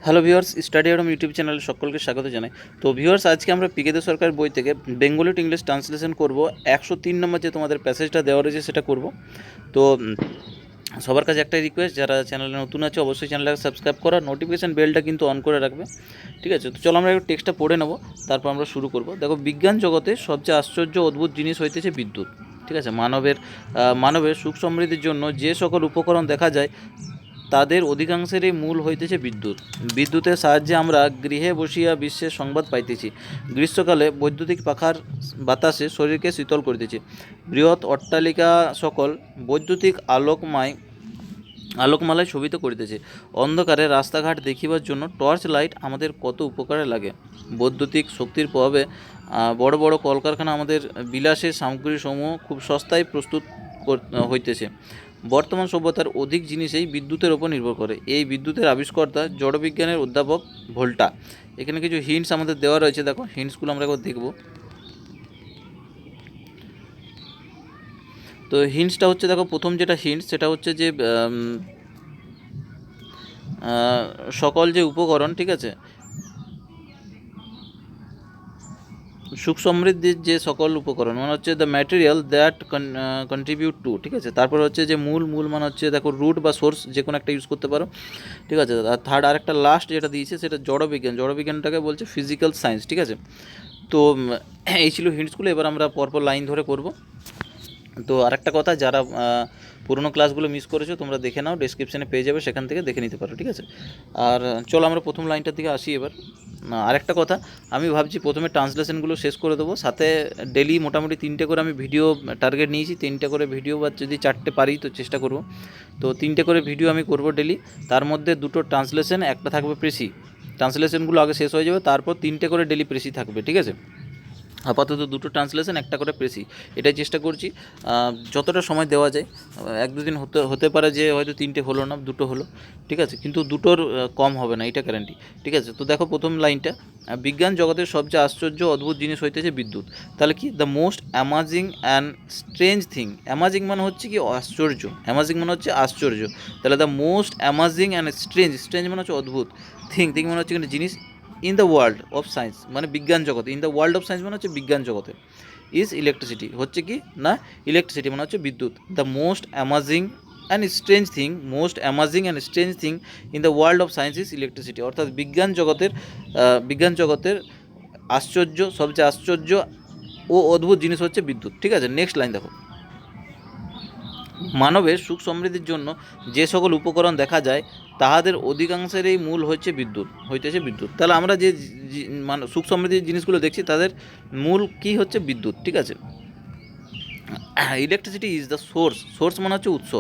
Hello viewers, study at home YouTube চ্যানেলে সকলকে স্বাগত জানাই। তো ভিউয়ার্স, আজকে আমরা পিকে দে সরকার বই থেকে বেঙ্গলি টু ইংলিশ ট্রান্সলেশন করব। 103 নম্বর যে তোমাদের প্যাসেজটা দেওয়া রয়েছে সেটা করব। তো সবার কাছে একটাই রিকোয়েস্ট, যারা চ্যানেলে নতুন আছে অবশ্যই চ্যানেলটাকে সাবস্ক্রাইব করা, নোটিফিকেশান বেলটা কিন্তু অন করে রাখবে। ঠিক আছে, তো চলো আমরা একটু টেক্সটটা পড়ে নেব, তারপর আমরা শুরু করব। দেখো, বিজ্ঞান জগতে সবচেয়ে আশ্চর্য অদ্ভুত জিনিস হইতেছে বিদ্যুৎ। ঠিক আছে, মানবের সুখ সমৃদ্ধির জন্য যে সকল উপকরণ দেখা যায় তাদের অধিকাংশেরই মূল হইতেছে বিদ্যুৎ। বিদ্যুতের সাহায্যে আমরা গৃহে বসিয়া বিশ্বের সংবাদ পাইতেছি। গ্রীষ্মকালে বৈদ্যুতিক পাখার বাতাসে শরীরকে শীতল করিতেছে। বৃহৎ অট্টালিকা সকল বৈদ্যুতিক আলোকমালায় শোভিত করিতেছে। অন্ধকারে রাস্তাঘাট দেখিবার জন্য টর্চ লাইট আমাদের কত উপকারে লাগে। বৈদ্যুতিক শক্তির প্রভাবে বড় বড় কলকারখানা আমাদের বিলাসের সামগ্রীসমূহ খুব সস্তায় প্রস্তুত হইতেছে। বর্তমান সভ্যতার অধিক জিনিসেই বিদ্যুতের ওপর নির্ভর করে। এই বিদ্যুতের আবিষ্কর্তা জড়বিজ্ঞানের অধ্যাপক ভোল্টা। এখানে কিছু হিন্টস আমাদের দেওয়া রয়েছে, দেখো হিন্টসগুলো আমরা একবার দেখব। তো হিন্টসটা হচ্ছে, দেখো প্রথম যেটা হিন্টস সেটা হচ্ছে যে সকল যে উপকরণ, ঠিক আছে, সুখ সমৃদ্ধির যে সকল উপকরণ মানে হচ্ছে the material that contribute to, ঠিক আছে। তারপর হচ্ছে যে মূল মানে হচ্ছে, দেখো রুট বা সোর্স যে কোনো একটা ইউজ করতে পারো, ঠিক আছে। আর থার্ড আরেকটা লাস্ট যেটা দিয়েছে সেটা জড়বিজ্ঞানটাকে বলছে ফিজিক্যাল সায়েন্স, ঠিক আছে। তো এই ছিল হিন্টসগুলো। এবার আমরা পরপর লাইন ধরে করব। তো আরেকটা কথা, যারা পুরোনো ক্লাসগুলো মিস করেছো তোমরা দেখে নাও, ডেসক্রিপশানে পেয়ে যাবে, সেখান থেকে দেখে নিতে পারো, ঠিক আছে। আর চলো আমরা প্রথম লাইনটার দিকে আসি এবার। আরেকটা কথা, আমি ভাবছি প্রথমে ট্রান্সলেশনগুলো শেষ করে দেবো, সাথে ডেলি মোটামুটি 3টে করে আমি ভিডিও টার্গেট নিয়েছি। 3টে করে ভিডিও, বা যদি 4টে পারি তো চেষ্টা করব। তো 3টে করে ভিডিও আমি করব ডেলি, তার মধ্যে 2টো ট্রান্সলেশন, একটা থাকবে প্রেসি। ট্রান্সলেশনগুলো আগে শেষ হয়ে যাবে, তারপর 3টে করে ডেলি প্রেসি থাকবে, ঠিক আছে। আপাতত 2টো ট্রান্সলেশন, একটা করে প্রেসি, এটাই চেষ্টা করছি যতটা সময় দেওয়া যায়। 1-2 দিন হতে পারে যে হয়তো 3টে হলো না, 2টো হলো, ঠিক আছে, কিন্তু 2টোর কম হবে না, এটা গ্যারান্টি, ঠিক আছে। তো দেখো প্রথম লাইনটা, বিজ্ঞান জগতের সবচেয়ে আশ্চর্য অদ্ভুত জিনিস হইতেছে বিদ্যুৎ। তাহলে কি, the most amazing and strange thing. Amazing মানে হচ্ছে কি আশ্চর্য, অ্যামাজিং মানে হচ্ছে আশ্চর্য। তাহলে the most amazing and strange মানে হচ্ছে অদ্ভুত, থিং মানে হচ্ছে কিন্তু জিনিস, in the world of science মানে বিজ্ঞান জগতে, in the world of science মানে হচ্ছে বিজ্ঞান জগতে, ইজ ইলেকট্রিসিটি হচ্ছে কি না, ইলেকট্রিসিটি মানে হচ্ছে বিদ্যুৎ। The most amazing and strange thing in the world of science is electricity. অর্থাৎ বিজ্ঞান জগতের সবচেয়ে আশ্চর্য ও অদ্ভুত জিনিস হচ্ছে বিদ্যুৎ, ঠিক আছে। নেক্সট লাইন দেখো, মানবের সুখ সমৃদ্ধির জন্য যে সকল উপকরণ দেখা যায় তাহাদের অধিকাংশেরই মূল হইতেছে বিদ্যুৎ। তাহলে আমরা যে সুখ সমৃদ্ধির জিনিসগুলো দেখছি তাদের মূল কি হচ্ছে বিদ্যুৎ, ঠিক আছে। ইলেকট্রিসিটি ইজ দ্য সোর্স মানে হচ্ছে উৎস।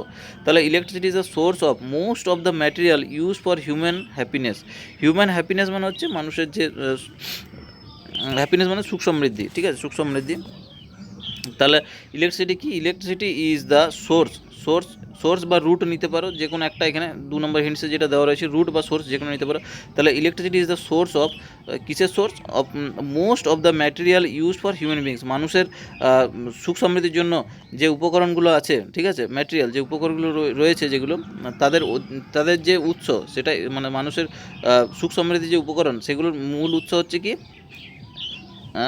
তাহলে electricity is the source of most of the material use for human happiness মানে হচ্ছে মানুষের যে হ্যাপিনেস মানে সুখ সমৃদ্ধি, ঠিক আছে, সুখ সমৃদ্ধি। তাহলে ইলেকট্রিসিটি ইজ দ্য সোর্স বা রুট নিতে পারো যে কোনো একটা, এখানে 2 নম্বর হিন্টসে যেটা দেওয়া রয়েছে রুট বা সোর্স যে কোনো নিতে পারো। তাহলে electricity is the source of, কিসের source of, most of the material use for human beings. মানুষের সুখ সমৃদ্ধির জন্য যে উপকরণগুলো আছে, ঠিক আছে, ম্যাটেরিয়াল যে উপকরণগুলো রয়েছে যেগুলো, তাদের যে উৎস সেটা মানে মানুষের সুখ সমৃদ্ধির যে উপকরণ সেগুলোর মূল উৎস হচ্ছে কি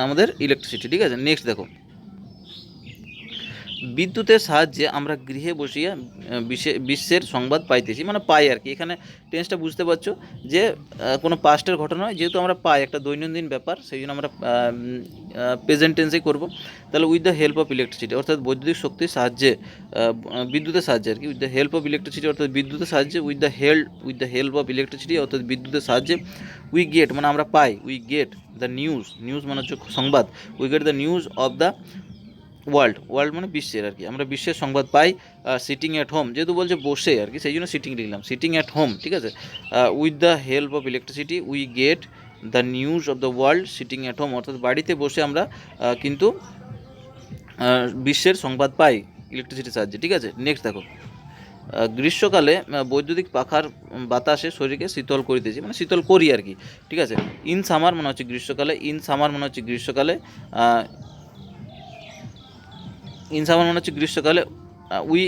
আমাদের ইলেকট্রিসিটি, ঠিক আছে। নেক্সট দেখো, বিদ্যুতের সাহায্যে আমরা গৃহে বসিয়া বিশ্বের সংবাদ পাইতেছি, মানে পাই আর কি। এখানে টেন্সটা বুঝতে পারছো যে কোনো পাস্টের ঘটনা নয়, যেহেতু আমরা পাই, একটা দৈনন্দিন ব্যাপার, সেই জন্য আমরা প্রেজেন্ট টেন্সেই করবো। তাহলে with the help of electricity অর্থাৎ বৈদ্যুতিক শক্তির সাহায্যে, বিদ্যুতের সাহায্যে আর কি, with the help of electricity অর্থাৎ বিদ্যুতের সাহায্যে, with the help of electricity অর্থাৎ বিদ্যুতের সাহায্যে, উই গেট মানে আমরা পাই, উই গেট দ্য নিউজ মানে হচ্ছে সংবাদ, we get the news of the world মানে বিশ্বের আর কি, আমরা বিশ্বের সংবাদ পাই। সিটিং অ্যাট হোম, যেহেতু বলছে বসে আর কি, সেই জন্য সিটিং লিখলাম, সিটিং অ্যাট হোম, ঠিক আছে। With the help of electricity we get the news of the world sitting at home, অর্থাৎ বাড়িতে বসে আমরা কিন্তু বিশ্বের সংবাদ পাই ইলেকট্রিসিটির সাহায্যে, ঠিক আছে। নেক্সট দেখো, গ্রীষ্মকালে বৈদ্যুতিক পাখার বাতাসে শরীরকে শীতল করিতেছি, মানে শীতল করি আর কি, ঠিক আছে। ইন সামার মানে হচ্ছে গ্রীষ্মকালে, উই,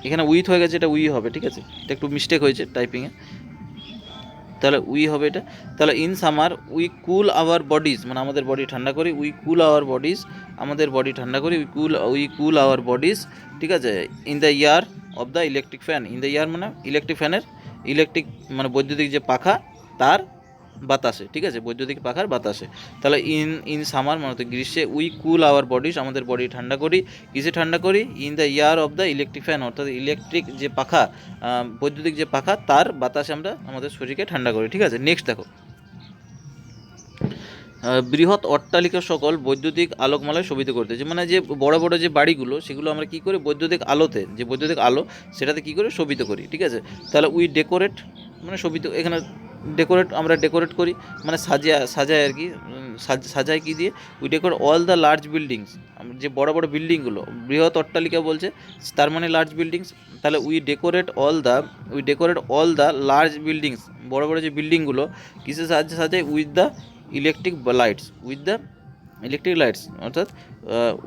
এখানে উইথ হয়ে গেছে, এটা উই হবে, ঠিক আছে, এটা একটু মিস্টেক হয়েছে টাইপিংয়ে, তাহলে উই হবে এটা। তাহলে in summer we cool our bodies, মানে আমাদের বডি ঠান্ডা করি, উই কুল আওয়ার বডিজ, আমাদের বডি ঠান্ডা করি, উই কুল আওয়ার বডিজ, ঠিক আছে, in the year of the electric fan. In the year মানে ইলেকট্রিক ফ্যানের, ইলেকট্রিক মানে বৈদ্যুতিক যে পাখা তার বাতাসে, ঠিক আছে, বৈদ্যুতিক পাখার বাতাসে। তাহলে ইন সামার মানে হচ্ছে গ্রীষ্মে উই কুল আওয়ার বডিজ, আমাদের বডি ঠান্ডা করি, কিসে ঠান্ডা করি, in the year of the electric fan, অর্থাৎ ইলেকট্রিক যে পাখা, বৈদ্যুতিক যে পাখা তার বাতাসে আমরা আমাদের শরীরকে ঠান্ডা করি, ঠিক আছে। নেক্সট দেখো, বৃহৎ অট্টালিকা সকল বৈদ্যুতিক আলোকমালায় শোভিত করতেছে, মানে যে বড় বড় যে বাড়িগুলো সেগুলো আমরা কী করি, বৈদ্যুতিক আলোতে, যে বৈদ্যুতিক আলো সেটাতে কী করে শোভিত করি, ঠিক আছে। তাহলে উই ডেকোরেট মানে শোভিত, এখানে ডেকোরেট আমরা ডেকোরেট করি মানে সাজায় আর কি, সাজায় কী দিয়ে, we decorate all the large buildings, যে বড় বড় বিল্ডিংগুলো, বৃহৎ অট্টালিকা বলছে তার মানে লার্জ বিল্ডিংস। তাহলে we decorate all the large buildings, বড় বড় যে বিল্ডিংগুলো কিসের সাহায্যে সাজায়, উইথ দ্য ইলেকট্রিক লাইটস, অর্থাৎ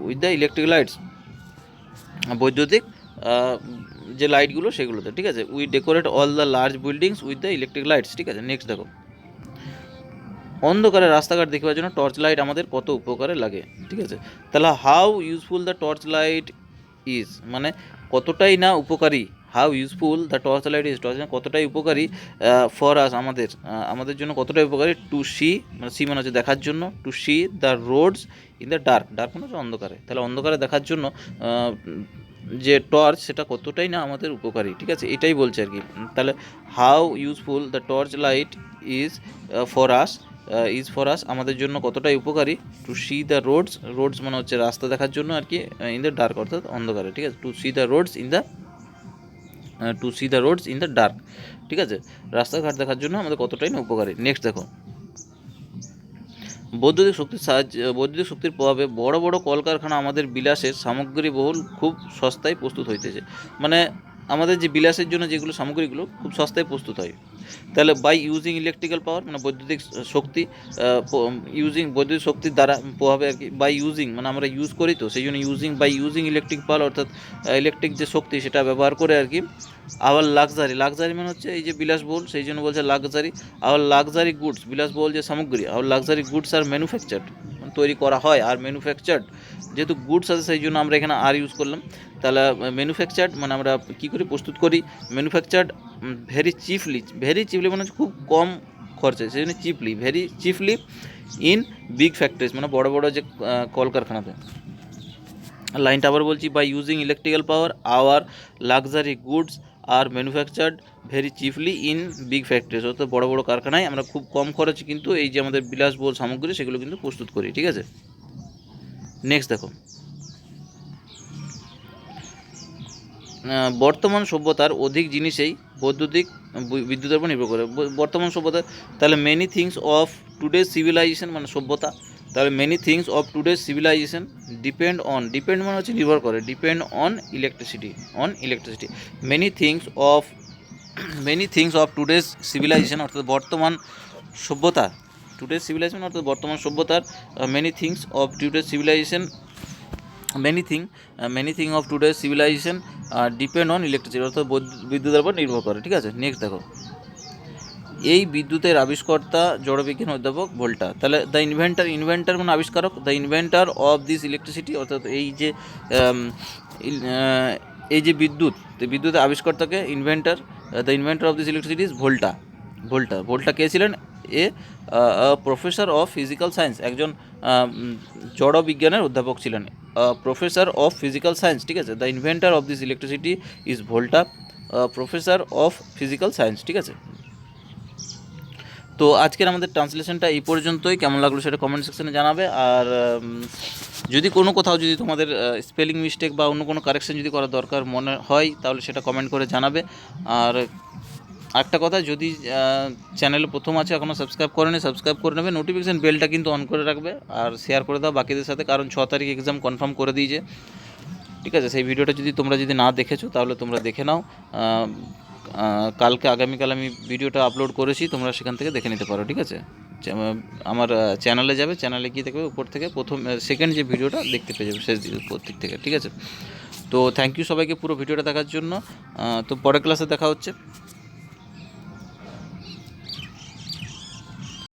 উইথ দ্য ইলেকট্রিক লাইটস, বৈদ্যুতিক যে লাইটগুলো সেগুলোতে, ঠিক আছে। We decorate all the large buildings with the electric lights, ঠিক আছে। নেক্সট দেখো, অন্ধকারে রাস্তাঘাট দেখবার জন্য টর্চ লাইট আমাদের কত উপকারে লাগে, ঠিক আছে। তাহলে how useful the torch light is, মানে কতটাই না উপকারী, how useful the torch light is, torch light কতটাই উপকারী ফর আস, আমাদের জন্য কতটাই উপকারী, টু সি মানে সি মানে হচ্ছে দেখার জন্য, to see the roads in the dark, dark মানে হচ্ছে অন্ধকারে, তাহলে অন্ধকারে দেখার জন্য যে টর্চ সেটা কতটাই না আমাদের উপকারী, ঠিক আছে, এটাই বলছে আর কি। তাহলে how useful the torch light is for us, আমাদের জন্য কতটাই উপকারী, টু সি দ্য রোডস মানে হচ্ছে রাস্তা দেখার জন্য আর কি, ইন দ্য ডার্ক অর্থাৎ অন্ধকারে, ঠিক আছে, to see the roads in the dark, ঠিক আছে, রাস্তাঘাট দেখার জন্য আমাদের কতটাই না উপকারী। নেক্সট দেখো, বৈদ্যুতিক শক্তির প্রভাবে বড় বড় কলকারখানা আমাদের বিলাসের সামগ্রী বহুল খুব সস্তায় প্রস্তুত হইতেছে, মানে আমাদের যে বিলাসের জন্য যেগুলো সামগ্রীগুলো খুব সস্তায় প্রস্তুত হয়। তাহলে বাই ইউজিং ইলেকট্রিক্যাল পাওয়ার মানে বৈদ্যুতিক শক্তির দ্বারা প্রভাবে আর কি, বাই ইউজিং মানে আমরা ইউজ করি তো সেই জন্য বাই ইউজিং ইলেকট্রিক পাওয়ার, অর্থাৎ ইলেকট্রিক যে শক্তি সেটা ব্যবহার করে আর কি। আবার লাক্সারি মানে হচ্ছে এই যে বিলাসবহুল, সেই জন্য বলছে লাক্সারি। আবার লাক্সারি গুডস, বিলাসবহুল যে সামগ্রী, আবার লাক্সারি গুডস আর ম্যানুফ্যাকচার্ড মানে তৈরি করা হয়, আর ম্যানুফ্যাকচার্ড যেহেতু গুডস আছে সেই জন্য আমরা এখানে আর ইউজ করলাম। তাহলে ম্যানুফ্যাকচার্ড মানে আমরা কী করে প্রস্তুত করি, ম্যানুফ্যাকচার্ড ভেরি চিপলি মানে হচ্ছে খুব কম খরচে, সেই জন্য very cheaply in big factories মানে বড় বড় যে কলকারখানাতে। লাইনটা আবার বলছি, by using electrical power our luxury goods are manufactured very cheaply in big factories, অর্থাৎ বড় বড় কারখানায় আমরা খুব কম খরচে কিন্তু এই যে আমাদের বিলাসবহুল সামগ্রী সেগুলো কিন্তু প্রস্তুত করি, ঠিক আছে। নেক্সট দেখো, বর্তমান সভ্যতার অধিক জিনিসেই বিদ্যুতের উপর নির্ভর করে, বর্তমান সভ্যতা। তাহলে many things of today's civilisation মানে সভ্যতা, তাহলে many things of today's civilisation depend মানে হচ্ছে নির্ভর করে, depend on electricity many things of today's civilisation অর্থাৎ বর্তমান সভ্যতা, বর্তমান সভ্যতার many things of today's civilisation of today's civilisation depend on electricity অর্থাৎ বিদ্যুতের উপর নির্ভর করে, ঠিক আছে। নেক্সট দেখো, এই বিদ্যুতের আবিষ্কর্তা জড়বিজ্ঞান অধ্যাপক ভোল্টা। তাহলে দ্য ইনভেন্টার মানে আবিষ্কারক, the inventor of this electricity অর্থাৎ এই যে বিদ্যুতের আবিষ্কর্তাকে the inventor of this electricity is Volta কে ছিলেন, প্রফেসর অফ ফিজিক্যাল সায়েন্স, একজন জড় বিজ্ঞানের অধ্যাপক ছিলেন, প্রফেসর অফ ফিজিক্যাল সায়েন্স, ঠিক আছে। The inventor of this electricity is ভোল্টা, professor of physical science, ঠিক আছে। তো আজকের আমাদের ট্রান্সলেশনটা এই পর্যন্তই, কেমন লাগলো সেটা কমেন্ট সেকশনে জানাবে। আর যদি কোনো কোথাও যদি তোমাদের স্পেলিং মিস্টেক বা অন্য কোনো কারেকশন যদি করার দরকার মনে হয় তাহলে সেটা কমেন্ট করে জানাবে। আর একটা কথা, যদি চ্যানেলে প্রথম আছে এখনও সাবস্ক্রাইব করে নেবে, নোটিফিকেশান বেলটা কিন্তু অন করে রাখবে আর শেয়ার করে দাও বাকিদের সাথে, কারণ 6 তারিখ এক্সাম কনফার্ম করে দিয়েছে, ঠিক আছে। সেই ভিডিওটা যদি তোমরা না দেখেছো তাহলে তোমরা দেখে নাও, আগামীকাল আমি ভিডিওটা আপলোড করেছি, তোমরা সেখান থেকে দেখে নিতে পারো, ঠিক আছে। আমার চ্যানেলে যাবে, চ্যানেলে গিয়ে দেখবে উপর থেকে সেকেন্ড যে ভিডিওটা দেখতে পেয়ে যাবে শেষ দিক থেকে, ঠিক আছে। তো থ্যাংক ইউ সবাইকে পুরো ভিডিওটা দেখার জন্য। তো পরের ক্লাসে দেখা হচ্ছে।